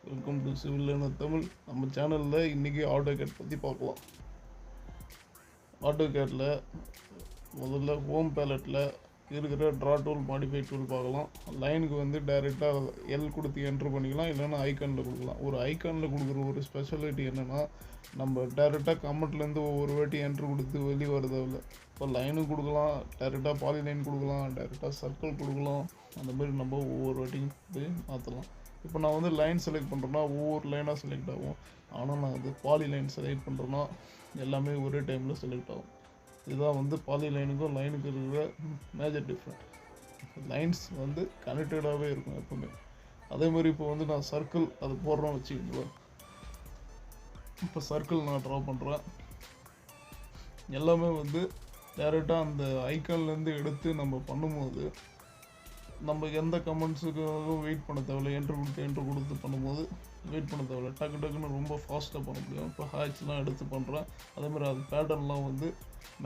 Welcome to civil Tamil. நம்ம சேனலில் இன்றைக்கி ஆட்டோகேட் பற்றி பார்க்கலாம். ஆட்டோகேட்டில் முதல்ல ஹோம் பேலட்டில் இருக்கிற ட்ரா டூல், மாடிஃபை டூல் பார்க்கலாம். லைனுக்கு வந்து டைரெக்டாக எல் கொடுத்து என்ட்ரு பண்ணிக்கலாம், இல்லைன்னா ஐக்கானில் கொடுக்கலாம். ஒரு ஐக்கானில் கொடுக்குற ஒரு ஸ்பெஷாலிட்டி என்னென்னா, நம்ம டைரெக்டாக கமெண்ட்லேருந்து ஒவ்வொரு வாட்டி என்ட்ரு கொடுத்து வெளியே வரதில்லை. இப்போ லைனும் கொடுக்கலாம், டைரெக்டாக பாலி லைன் கொடுக்கலாம், டைரெக்டாக சர்க்கிள் கொடுக்கலாம். அந்த மாதிரி நம்ம ஒவ்வொரு வாட்டியும் போய் மாற்றலாம். இப்போ நான் வந்து லைன் செலக்ட் பண்ணுறேன்னா ஒவ்வொரு லைனாக செலக்ட் ஆகும். ஆனால் நான் வந்து பாலி லைன் செலக்ட் பண்ணுறேன்னா எல்லாமே ஒரே டைமில் செலக்ட் ஆகும். இதுதான் வந்து பாலி லைனுக்கும் லைனுக்கு இருக்கிற மேஜர் டிஃப்ரெண்ட். லைன்ஸ் வந்து கனெக்டடாகவே இருக்கும் எப்போவுமே. அதே மாதிரி இப்போ வந்து நான் சர்க்கிள் அது போடுறோன்னு வச்சுக்கிங்களேன். இப்போ சர்க்கிள் நான் ட்ரா பண்ணுறேன். எல்லாமே வந்து டேரெக்டாக அந்த ஐக்கான்லேருந்து எடுத்து நம்ம பண்ணும்போது நம்ம எந்த கமெண்ட்ஸுக்கும் வெயிட் பண்ண தேவையில்லை. என்ட்ரு கொடுத்து பண்ணும்போது வெயிட் பண்ண தேவையில்லை. டக்குன்னு ரொம்ப ஃபாஸ்ட்டாக பண்ண முடியும். இப்போ ஹேட்ச்லாம் எடுத்து பண்ணுறேன். அதேமாதிரி அது பேட்டர்ன்லாம் வந்து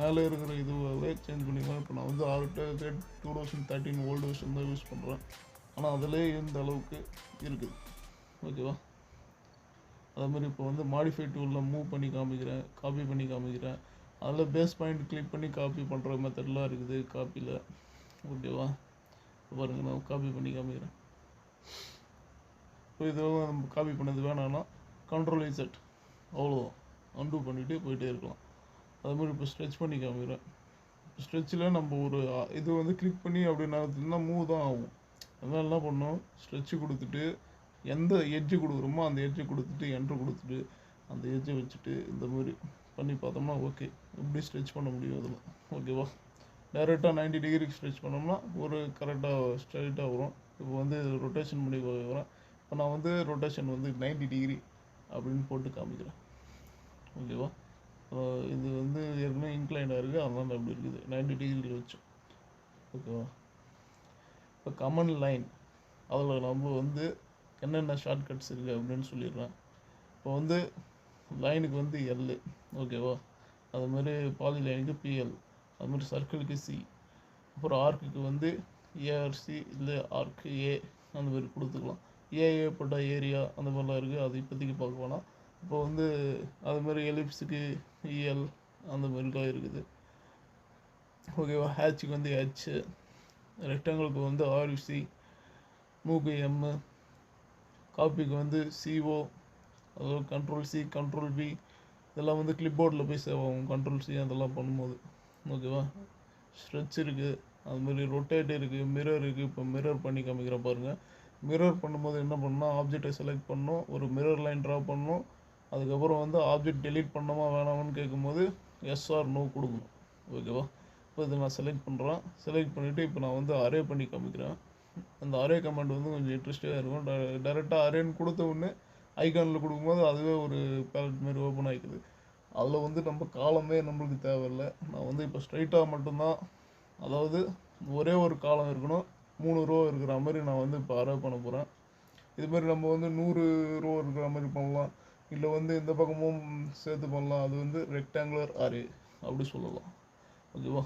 மேலே இருக்கிற இதுவாகவே சேஞ்ச் பண்ணிக்கலாம். இப்போ நான் வந்து AUTOCAD 2013 ஓல்டு வெர்ஷன் தான் யூஸ் பண்ணுறேன். ஆனால் அதிலே இந்த அளவுக்கு இருக்குது. ஓகேவா? அதேமாதிரி இப்போ வந்து மாடிஃபை டூலில் மூவ் பண்ணி காமிக்கிறேன், காப்பி பண்ணி காமிக்கிறேன். அதில் பேஸ் பாயிண்ட் கிளிக் பண்ணி காப்பி பண்ணுற மெத்தட்லாம் இருக்குது காப்பியில். ஓகேவா? பாருங்கள், நான் காப்பி பண்ணி காமிக்கிறேன். இப்போ இதெல்லாம் நம்ம காப்பி பண்ணது வேணான்னா Ctrl+Z, அவ்வளோதான். அன்டூ பண்ணிவிட்டு போயிட்டே இருக்கலாம். அதுமாதிரி இப்போ ஸ்ட்ரெச் பண்ணி காமிக்கிறேன். ஸ்ட்ரெச்சில் நம்ம ஒரு இது வந்து கிளிக் பண்ணி அப்படி நடத்தினா மூவ் தான் ஆகும். அதனால் என்ன பண்ணோம், ஸ்ட்ரெச்சு கொடுத்துட்டு எந்த எட்ஜு கொடுக்குறோமோ அந்த எட்ஜை கொடுத்துட்டு என்ட்ரு கொடுத்துட்டு அந்த எட்ஜை வச்சுட்டு இந்த மாதிரி பண்ணி பார்த்தோம்னா ஓகே, இப்படி ஸ்ட்ரெச் பண்ண முடியும் அதில். ஓகேவா? டைரெக்டாக 90 டிகிரிக்கு ஸ்ட்ரெச் பண்ணோம்னா ஒரு கரெக்டாக ஸ்ட்ரைட்டாக வரும். இப்போ வந்து ரொட்டேஷன் பண்ணி வரேன். இப்போ நான் வந்து ரொட்டேஷன் வந்து 90 டிகிரி அப்படின்னு போட்டு காமிக்கிறேன். ஓகேவா? இது வந்து ஏற்கனவே இன்க்ளைண்டாக இருக்குது, அதனால் அப்படி இருக்குது 90 டிகிரியில் வச்சோம். ஓகேவா? இப்போ கமெண்ட் லைன் அதில் நம்ம வந்து என்னென்ன ஷார்ட்கட்ஸ் இருக்குது அப்படின்னு சொல்லிடுறேன். இப்போ வந்து லைனுக்கு வந்து எல், ஓகேவா? அதுமாதிரி பாலி லைனுக்கு பிஎல், அதுமாதிரி சர்க்கிளுக்கு சி, அப்புறம் ஆர்க்குக்கு வந்து ஏஆர்சி இல்லை ஆர்க்கு ஏ அந்த மாதிரி கொடுத்துக்கலாம். ஏஏ போட்டால் ஏரியா அந்த மாதிரிலாம் இருக்குது, அது இப்போதைக்கு பார்க்க வேணாம். இப்போ வந்து அதுமாதிரி எலிப்ஸுக்கு இஎல் அந்த மாதிரிலாம் இருக்குது. ஓகேவா? ஹேட்சுக்கு வந்து ஹெச், ரெக்டாங்கிளுக்கு வந்து ஆர்சி, மூக்கு எம்மு, காப்பிக்கு வந்து சிஓ, அதாவது Ctrl+C Ctrl+V. இதெல்லாம் வந்து கிளிப்போர்டில் போய் சேவ் ஆகும் Ctrl+C அதெல்லாம் பண்ணும்போது. ஓகேவா? ஸ்ட்ரெச் இருக்குது, அதுமாதிரி ரொட்டேட் இருக்குது, மிரர் இருக்குது. இப்போ மிரர் பண்ணி காமிக்கிறேன் பாருங்கள். மிரர் பண்ணும்போது என்ன பண்ணணும், ஆப்ஜெக்டை செலக்ட் பண்ணணும், ஒரு மிரர் லைன் ட்ரா பண்ணணும். அதுக்கப்புறம் வந்து ஆப்ஜெக்ட் டெலீட் பண்ணணுமா வேணாமான்னு கேட்கும்போது எஸ் ஆர் நோ கொடுக்கணும். ஓகேவா? இப்போ இதை நான் செலக்ட் பண்ணுறேன். செலக்ட் பண்ணிவிட்டு இப்போ நான் வந்து அரே பண்ணி காமிக்கிறேன். அந்த அரே கமெண்ட் வந்து கொஞ்சம் இன்ட்ரெஸ்டிங்காக இருக்கும். டைரெக்டாக அரேன்னு கொடுத்த உடனே ஐக்கானில் கொடுக்கும்போது அதுவே ஒரு பேலட் மாரி ஓப்பன் ஆகிக்குது. அதில் வந்து நம்ம காலமே நம்மளுக்கு தேவையில்லை. நான் வந்து இப்போ ஸ்ட்ரைட்டாக மட்டும்தான், அதாவது ஒரே ஒரு காலம் இருக்கணும், 3 ரோ இருக்கிற மாதிரி நான் வந்து இப்போ அரே பண்ண போகிறேன். இதுமாரி நம்ம வந்து 100 ரோ இருக்கிற மாதிரி பண்ணலாம், இல்லை வந்து இந்த பக்கமும் சேர்த்து பண்ணலாம். அது வந்து ரெக்டாங்குலர் அரே அப்படி சொல்லலாம். ஓகேவா?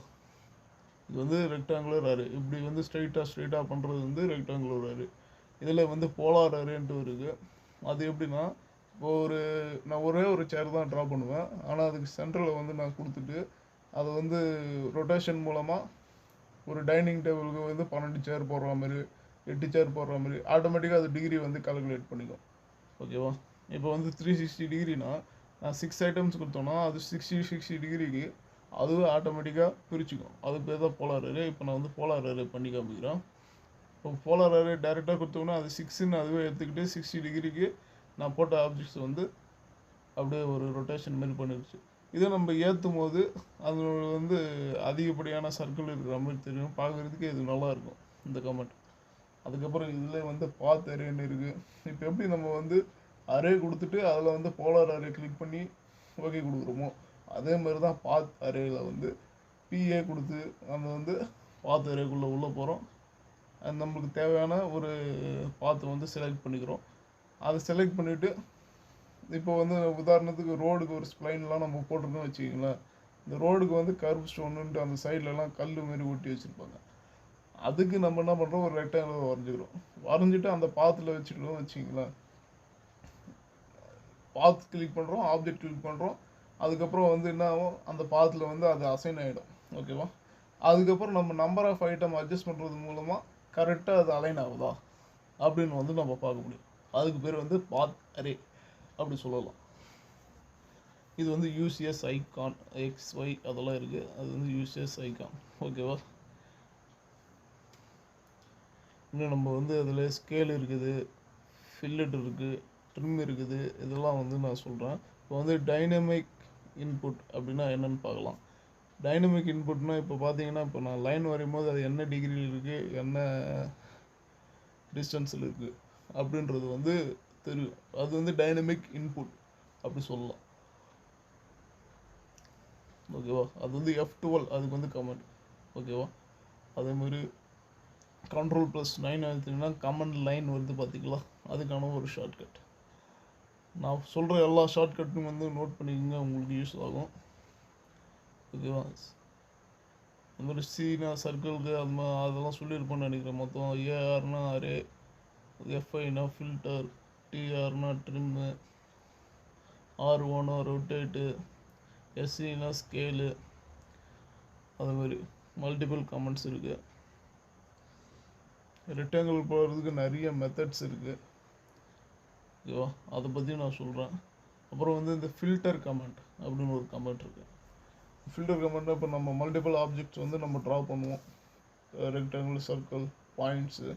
இது வந்து ரெக்டாங்குலர் அரே. இப்படி வந்து ஸ்ட்ரைட்டாக பண்ணுறது வந்து ரெக்டாங்குலர் அரே. இதில் வந்து போலார் அரேன்ட்டு இருக்குது. அது எப்படின்னா, இப்போ நான் ஒரே ஒரு சேர் தான் ட்ரா பண்ணுவேன். ஆனால் அதுக்கு சென்டரில் வந்து நான் கொடுத்துட்டு அதை வந்து ரொட்டேஷன் மூலமாக ஒரு டைனிங் டேபிளுக்கு வந்து 12 சேர் போடுற மாதிரி, 8 சேர் போடுற மாதிரி ஆட்டோமேட்டிக்காக அது டிகிரி வந்து கால்குலேட் பண்ணிக்கும். ஓகேவா? இப்போ வந்து 360 டிகிரினா நான் 6 ஐட்டம்ஸ் கொடுத்தோன்னா அது 60 டிகிரிக்கு அதுவே ஆட்டோமேட்டிக்காக பிரிச்சுக்கும். அது பேர் தான் போலார் அரே. இப்போ நான் வந்து போலார் அரே பண்ணி காமிக்கிறேன். இப்போ போலார் அரே டைரெக்டாக கொடுத்தோன்னா அது 6ன்னு அதுவே எடுத்துக்கிட்டு 60 டிகிரிக்கு நான் போட்ட ஆப்ஜெக்ட்ஸ் வந்து அப்படியே ஒரு ரொட்டேஷன் மாதிரி பண்ணிடுச்சு. இதை நம்ம ஏற்றும் போது அது வந்து அதிகப்படியான சர்க்கிள் இருக்கிற மாதிரி தெரியும். பார்க்குறதுக்கு இது நல்லாயிருக்கும் இந்த கமெண்ட். அதுக்கப்புறம் இதில் வந்து பாத் அரேன்னு இருக்குது. இப்போ எப்படி நம்ம வந்து அரே கொடுத்துட்டு அதில் வந்து போலார் அரே கிளிக் பண்ணி ஓகே கொடுக்குறோமோ, அதே மாதிரி தான் பாத் அரேயில் வந்து பிஏ கொடுத்து நம்ம வந்து பாத் அரேக்குள்ளே உள்ளே போகிறோம். அது நம்மளுக்கு தேவையான ஒரு பாத்தை வந்து செலக்ட் பண்ணிக்கிறோம். அதை செலக்ட் பண்ணிவிட்டு இப்போ வந்து உதாரணத்துக்கு ரோடுக்கு ஒரு ஸ்ப்ளைன்லாம் நம்ம போட்டிருக்கோம்னு வச்சுக்கிங்களேன். இந்த ரோடுக்கு வந்து கர்வ் ஸ்டோனுன்ட்டு அந்த சைட்லலாம் கல் மாரி ஒட்டி வச்சுருப்பாங்க. அதுக்கு நம்ம என்ன பண்ணுறோம், ஒரு ரெக்டாங்கிள் வரைஞ்சிக்கிறோம். வரைஞ்சிட்டு அந்த பாத்தில் வச்சுக்கிட்டோம்னு வச்சுக்கிங்களேன். பாத் கிளிக் பண்ணுறோம், ஆப்ஜெக்ட் கிளிக் பண்ணுறோம். அதுக்கப்புறம் வந்து என்ன ஆகும், அந்த பாத்தில் வந்து அது அசைன் ஆகிடும். ஓகேவா? அதுக்கப்புறம் நம்ம நம்பர் ஆஃப் ஐட்டம் அட்ஜஸ்ட் பண்ணுறது மூலமாக கரெக்டாக அது அலைன் ஆகுதா அப்படின்னு வந்து நம்ம பார்க்க முடியும். அதுக்கு பேர் வந்து பாத் அரே அப்படி சொல்லலாம். இது வந்து யூசிஎஸ் ஐகான் XY அதெல்லாம் இருக்குது. அது வந்து யூசிஎஸ் ஐகான். ஓகேவா? இன்னும் நம்ம வந்து அதில் ஸ்கேல் இருக்குது, ஃபில்லட் இருக்குது, ட்ரிம் இருக்குது. இதெல்லாம் வந்து நான் சொல்கிறேன். இப்போ வந்து டைனமிக் இன்புட் அப்படின்னா என்னென்னு பார்க்கலாம். டைனமிக் இன்புட்னா இப்போ பார்த்தீங்கன்னா, இப்போ நான் லைன் வரையும்போது அது என்ன டிகிரியில் இருக்குது, என்ன டிஸ்டன்ஸில் இருக்குது அப்படின்றது வந்து தெரியும். அது வந்து டைனமிக் இன்புட் அப்படி சொல்லலாம். ஓகேவா? அது வந்து F12 அதுக்கு வந்து கமெண்ட். ஓகேவா? அதேமாதிரி Ctrl+9 அழுத்திங்கன்னா கமெண்ட் லைன் வருது பார்த்தீங்களா, அதுக்கான ஒரு ஷார்ட்கட். நான் சொல்கிற எல்லா ஷார்ட்கட்டும் வந்து நோட் பண்ணிக்கோங்க, உங்களுக்கு யூஸ் ஆகும். ஓகேவா? அந்த மாதிரி சீனா சர்க்கிளுக்கு அதெல்லாம் சொல்லியிருப்போன்னு நினைக்கிறேன். மொத்தம் ஏஆர்னா அரே, எஃப்ஐனா ஃபில்டர், டிஆர்னா ட்ரிம்மு, R1 ரொட்டேட்டு, எஸ்சினா ஸ்கேலு. அதுமாதிரி மல்டிபிள் கமெண்ட்ஸ் இருக்குது. ரெக்டாங்கிள் போடுறதுக்கு நிறைய மெத்தட்ஸ் இருக்குது. ஓகேவா? அதை பற்றி நான் சொல்கிறேன். அப்புறம் வந்து இந்த ஃபில்டர் கமெண்ட் அப்படின்னு ஒரு கமெண்ட் இருக்குது. ஃபில்டர் கமெண்ட்னா இப்போ நம்ம மல்டிபிள் ஆப்ஜெக்ட்ஸ் வந்து நம்ம ட்ரா பண்ணுவோம். ரெக்டாங்கிள், சர்க்கிள், பாயிண்ட்ஸு,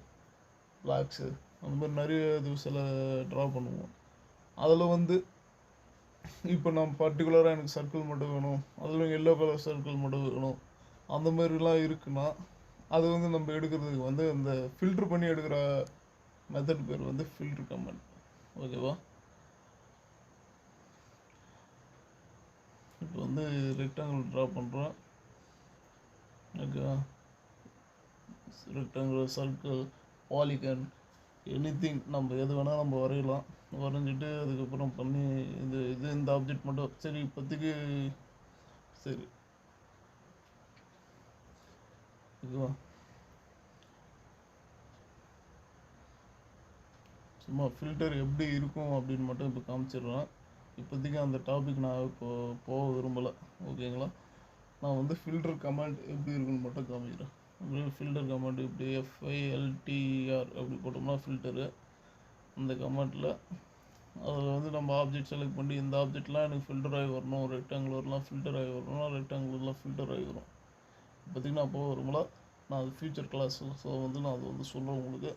பிளாக்ஸு, அந்த மாதிரி நிறைய இது சில ட்ரா பண்ணுவோம். அதில் வந்து இப்போ நான் பர்டிகுலராக எனக்கு சர்க்கிள் மட்டும் வேணும், அதில் எல்லோ கலர் சர்க்கிள் மட்டும் வேணும், அந்த மாதிரிலாம் இருக்குன்னா அது வந்து நம்ம எடுக்கிறதுக்கு வந்து இந்த ஃபில்ட்ரு பண்ணி எடுக்கிற மெத்தட் பேர் வந்து ஃபில்ட்ரு கமெண்ட். ஓகேவா? இப்போ வந்து ரெக்டாங்கிள் ட்ரா பண்ணுறோம். ஓகேவா? ரெக்டாங்கிள், சர்க்கிள், பாலிகன், எனிதிங் நம்ம எது வேணால் நம்ம வரையலாம். வரைஞ்சிட்டு அதுக்கப்புறம் பண்ணி இந்த ஆப்ஜெக்ட் மட்டும் சரி இப்போதைக்கு சரி. ஓகேவா? சும்மா ஃபில்டர் எப்படி இருக்கும் அப்படின்னு மட்டும் இப்போ காமிச்சிடுறேன். இப்போதைக்கு அந்த டாபிக் நான் இப்போ போக விரும்பலை. ஓகேங்களா? நான் வந்து ஃபில்டர் கமெண்ட் எப்படி இருக்குன்னு மட்டும் காமிக்கிறேன். ஃபில்டர் கமெண்ட் இப்படி FILTER அப்படி போட்டோம்னா ஃபில்டரு. அந்த கமெண்ட்டில் அதில் வந்து நம்ம ஆப்ஜெக்ட் செலக்ட் பண்ணி இந்த ஆப்ஜெக்ட்லாம் எனக்கு ஃபில்டர் ஆகி வரணும், ரெக்டாங்குலர்லாம் ஃபில்டர் ஆகி வரணும்னா ரெக்டாங்குலர்லாம் ஃபில்டர் ஆகி வரும். இப்போதைக்கு நான் போக விரும்பலை. நான் அது ஃபியூச்சர் கிளாஸ் ஸோ வந்து நான் அதை வந்து சொல்கிறேன் உங்களுக்கு.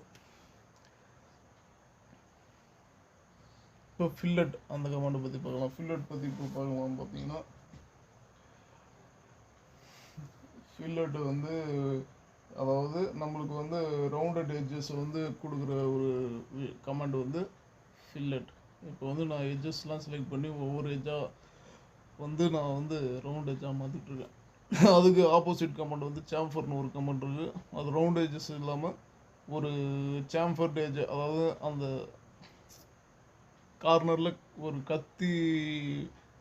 இப்போ ஃபில்லட் அந்த கமெண்டை பற்றி பார்க்கலாம். ஃபில்லட் பற்றி இப்போ பார்க்கலாம். பார்த்தீங்கன்னா ஃபில்லட் வந்து அதாவது நம்மளுக்கு வந்து ரவுண்டட் எட்ஜஸ் வந்து கொடுக்குற ஒரு கமெண்ட் வந்து ஃபில்லட். இப்போ வந்து நான் எட்ஜஸ்லாம் செலக்ட் பண்ணி ஒவ்வொரு எட்ஜாக வந்து நான் வந்து ரவுண்ட் எட்ஜாக மாற்றிட்டுருக்கேன். அதுக்கு ஆப்போசிட் கமெண்ட் வந்து சாம்ஃபர்னு ஒரு கமெண்ட் இருக்குது. அது ரவுண்ட் எட்ஜஸ் இல்லாமல் ஒரு சாம்ஃபர்ட் எட்ஜ், அதாவது அந்த கார்னரில் ஒரு கத்தி,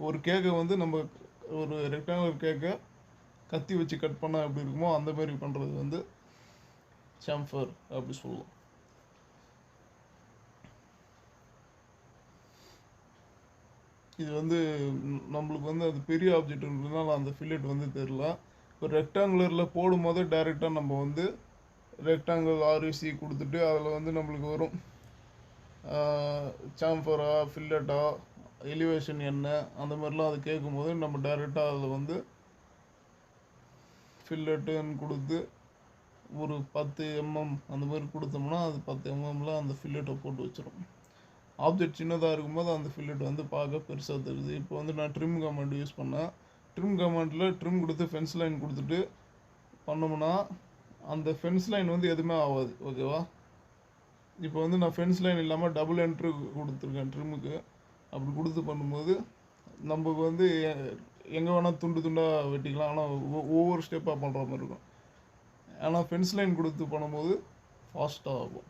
ஒரு கேக்கை வந்து நம்ம ஒரு ரெக்டாங்குலர் கேக்கை கத்தி வச்சு கட் பண்ணால் எப்படி இருக்குமோ அந்த மாதிரி பண்ணுறது வந்து சாம்ஃபர் அப்படி சொல்லலாம். இது வந்து நம்மளுக்கு வந்து அது பெரிய ஆப்ஜெக்ட்ன்றதுனால அந்த ஃபில்லட் வந்து தெரில. இப்போ ரெக்டாங்குலரில் போடும் போது டைரெக்டாக நம்ம வந்து ரெக்டாங்கிள் REC கொடுத்துட்டு அதில் வந்து நம்மளுக்கு வரும் சாம்ஃபரா ஃபில்லட்டா எலிவேஷன் என்ன அந்த மாதிரிலாம் அது கேட்கும்போது நம்ம டைரெக்டாக அதில் வந்து ஃபில்லட்டுன்னு கொடுத்து ஒரு 10 mm அந்த மாதிரி கொடுத்தோம்னா அது 10 mmல அந்த ஃபில்லட்டை போட்டு வச்சிடும். ஆப்ஜெக்ட் சின்னதாக இருக்கும்போது அந்த ஃபில்லட் வந்து பார்க்க பெருசாக தெரியுது. இப்போ வந்து நான் ட்ரிம் கமெண்ட் யூஸ் பண்ணேன். ட்ரிம் கமெண்டில் ட்ரிம் கொடுத்து ஃபென்ஸ் லைன் கொடுத்துட்டு பண்ணோம்னா அந்த ஃபென்ஸ் லைன் வந்து எதுவுமே ஆகாது. ஓகேவா? இப்போ வந்து நான் ஃபென்ஸ் லைன் இல்லாமல் டபுள் என்ட்ரு கொடுத்துருக்கேன் ட்ரிம்முக்கு. அப்படி கொடுத்து பண்ணும்போது நமக்கு வந்து எங்கே வேணால் துண்டு துண்டாக வெட்டிக்கலாம். ஆனால் ஒவ்வொரு ஸ்டெப்பாக பண்ணுற மாதிரி இருக்கும். ஆனால் ஃபென்ஸ் லைன் கொடுத்து பண்ணும்போது ஃபாஸ்ட்டாக ஆகும்.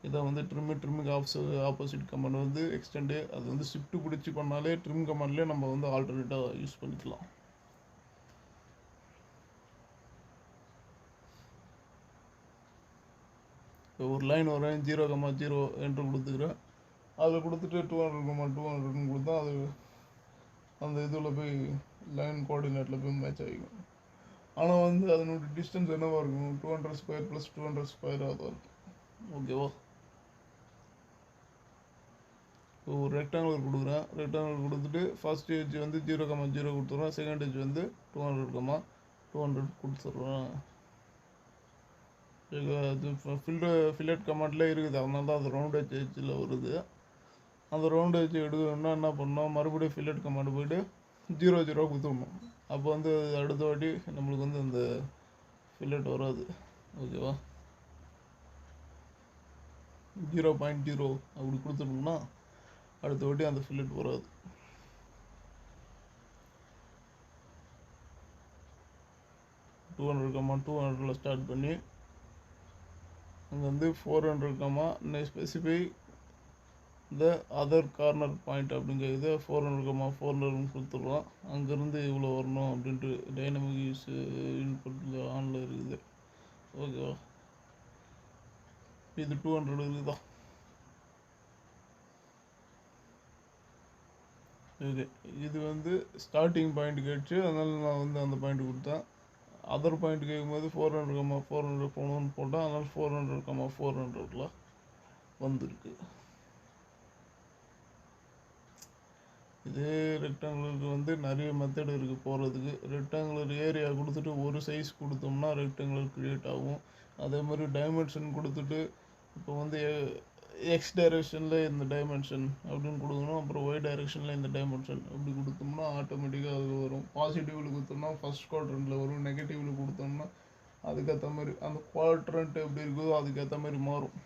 இதை வந்து ட்ரிம்முக்கு ஆப்போசிட் கமெண்ட் வந்து எக்ஸ்டெண்டு. அது வந்து ஷிஃப்ட் பிடிச்சி பண்ணாலே ட்ரிம் கமெண்ட்லேயே நம்ம வந்து ஆல்டர்னேட்டாக யூஸ் பண்ணிக்கலாம். இப்போ ஒரு லைன் வரேன் 0,0 என்று கொடுத்துக்கிறேன். அதில் கொடுத்துட்டு 200 கொடுத்தா அது அந்த இதில் போய் லைன் கோஆர்டினேட்டில் போய் மேட்ச் ஆகிக்கும். ஆனால் வந்து அதனோட டிஸ்டன்ஸ் என்னவாக இருக்கும், 200 ஸ்கொயர் ப்ளஸ் 200 ஸ்கொயராக தான் இருக்கும். ஓகேவா? இப்போ ஒரு ரெக்டாங்குலர் கொடுக்குறேன். ரெக்டாங்குலர் கொடுத்துட்டு ஃபர்ஸ்ட் எட்ஜ் வந்து 0,0 கொடுத்துட்றேன். செகண்ட் எட்ஜ் வந்து 200 கொடுத்துட்றேன். அது ஃபில்லட் கமாண்டில் இருக்குது, அதனால தான் அது ரவுண்ட் எட்ஜில் வருது. அந்த ரவுண்ட் எட்ஜ் எடுக்கணும்னா என்ன பண்ணணும், மறுபடியும் ஃபில்லட் கமாண்டு போய்ட்டு 0 கொடுத்துடணும். அப்போ வந்து அடுத்த வாட்டி நம்மளுக்கு வந்து அந்த ஃபில்லட் வராது. ஓகேவா? 0.0 அப்படி கொடுத்துட்டோம்னா அடுத்த வாட்டி அந்த ஃபில்லட் வராது. $200,200 ஸ்டார்ட் பண்ணி அங்கே வந்து 400, specify the other corner point அப்படிங்கிறது 400,400 கொடுத்துட்றோம். அங்கேருந்து இவ்வளோ வரணும் அப்படின்ட்டு டைனமிக் யூஸ் இன்புட்டில் ஆனில் இருக்குது. ஓகேவா? இது 200 இருக்குதா? ஓகே, இது வந்து ஸ்டார்டிங் பாயிண்ட் கேட்டுச்சு, அதனால நான் வந்து அந்த பாயிண்ட் கொடுத்தேன். அதர் பாயிண்ட் கேட்கும்போது 400,400 போகணும்னு போட்டேன், அதனால் 400,400 வந்திருக்கு. இதே ரெக்டாங்குலருக்கு வந்து நிறைய மெத்தட் இருக்குது போகிறதுக்கு. ரெக்டாங்குலர் ஏரியா கொடுத்துட்டு ஒரு சைஸ் கொடுத்தோம்னா ரெக்டாங்குலர் க்ரியேட் ஆகும். அதே மாதிரி டைமென்ஷன் கொடுத்துட்டு இப்போ வந்து எக்ஸ் டைரெக்ஷனில் இந்த டைமென்ஷன் அப்படின்னு கொடுக்கணும், அப்புறம் ஒய் டைரெக்ஷனில் இந்த டைமென்ஷன் அப்படி கொடுத்தோம்னா ஆட்டோமேட்டிக்காக அது வரும். பாசிட்டிவில் கொடுத்தோம்னா ஃபஸ்ட் குவாட்ரண்ட்டில் வரும், நெகட்டிவில் கொடுத்தோம்னா அதுக்கேற்ற மாதிரி அந்த குவாட்ரண்ட் எப்படி இருக்குதோ அதுக்கேற்ற மாதிரி மாறும்.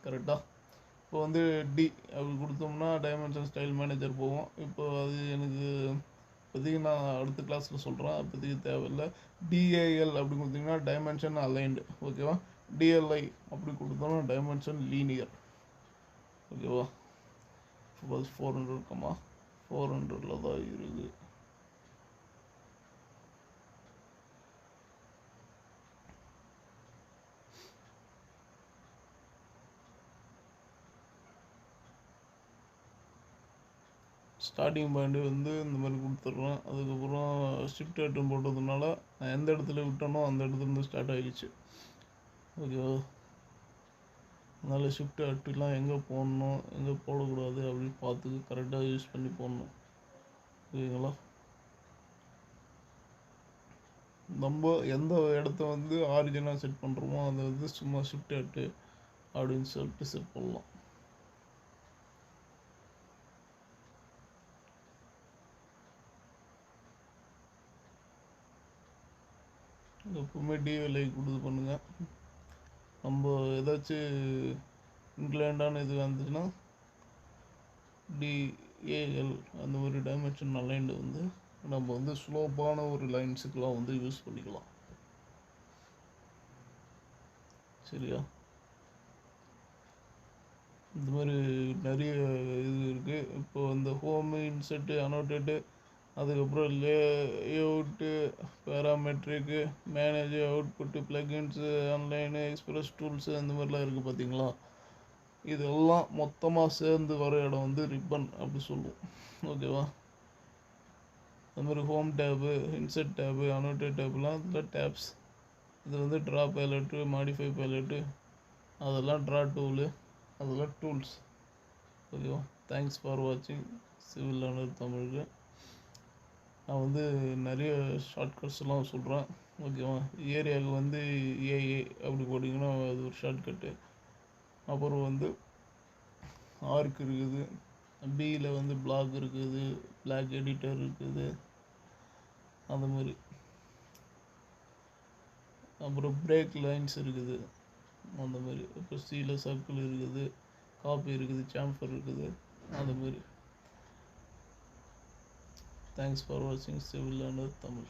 கரெக்டாக? இப்போ வந்து டி அப்படி கொடுத்தோம்னா டைமென்ஷன் ஸ்டைல் மேனேஜர் போகும். இப்போ அது எனக்கு இப்போதைக்கு நான் அடுத்த கிளாஸில் சொல்கிறேன், அப்போதைக்கு தேவையில்லை. டிஏஎல் அப்படி கொடுத்தீங்கன்னா டைமென்ஷன் அலைன்டு. ஓகேவா? டிஎல்ஐ அப்படி கொடுத்தோம்னா டைமென்ஷன் லீனியர். ஓகேவா? 400, 400 தான் இருக்குது. ஸ்டார்டிங் பாயிண்ட் வந்து இந்த மாதிரி கொடுத்துட்றேன். அதுக்கப்புறம் ஷிஃப்ட் ஐட்டம் போட்டதுனால நான் எந்த இடத்துல விட்டனோ அந்த இடத்துலேருந்து ஸ்டார்ட் ஆகிடுச்சு. ஓகேவா? அதனால் ஷிஃப்ட் ஐட்டெலாம் எங்கே போடணும் எங்கே போடக்கூடாது அப்படின்னு பார்த்து கரெக்டாக யூஸ் பண்ணி போடணும். ஓகேங்களா? நம்ம எந்த இடத்த வந்து ஆரிஜினாக செட் பண்ணுறோமோ அதை வந்து சும்மா ஷிஃப்ட் ஐட்டு அப்படின்னு சொல்லிட்டு செட் பண்ணலாம். எப்பவுமே டிஎல்ஐ கொடுத்து பண்ணுங்கள். நம்ம ஏதாச்சும் இன்க்ளைண்டான இது வந்துச்சுன்னா டிஏஎல் அந்த மாதிரி டைமென்ஷன் அலைன்டு வந்து நம்ம வந்து ஸ்லோப்பான ஒரு லைன்ஸுக்கெலாம் வந்து யூஸ் பண்ணிக்கலாம். சரியா? இந்த மாதிரி நிறைய இது இருக்குது. இப்போ இந்த ஹோமு, இன்செட்டு, அனோட்டேட்டு, அதுக்கப்புறம் layout, parametric, manage, output, plugins, online, express tools அந்த மாதிரிலாம் இருக்குது பார்த்தீங்களா? இதெல்லாம் மொத்தமாக சேர்ந்து வர இடம் வந்து ரிப்பன் அப்படி சொல்லுவோம். ஓகேவா? அது மாதிரி ஹோம் டேபு, இன்செட் டேபு, அனோட்டேட் டேப்லாம் இதில் டேப்ஸ். இது வந்து ட்ரா பைலட்டு, மாடிஃபை பைலட்டு, அதெல்லாம் ட்ரா டூலு, அதெல்லாம் டூல்ஸ். ஓகேவா? தேங்க்ஸ் ஃபார் வாட்சிங் சிவில் லேர்னர் தமிழுக்கு. நான் வந்து நிறைய ஷார்ட்கட்ஸ்லாம் சொல்கிறேன். ஓகேவா? ஏரியாவுக்கு வந்து ஏஏ அப்படி போட்டிங்கன்னா அது ஒரு ஷார்ட்கட்டு. அப்புறம் வந்து ஆர்க் இருக்குது, பியில் வந்து பிளாக் இருக்குது, பிளாக் எடிட்டர் இருக்குது, அந்த மாதிரி. அப்புறம் பிரேக் லைன்ஸ் இருக்குது, அந்த மாதிரி. இப்போ சியில் சர்க்கிள் இருக்குது, காப்பி இருக்குது, சாம்பர் இருக்குது, அந்த மாதிரி. தேங்க்ஸ் ஃபார் வாட்சிங் சிவில் லேர்னர் தமிழ்.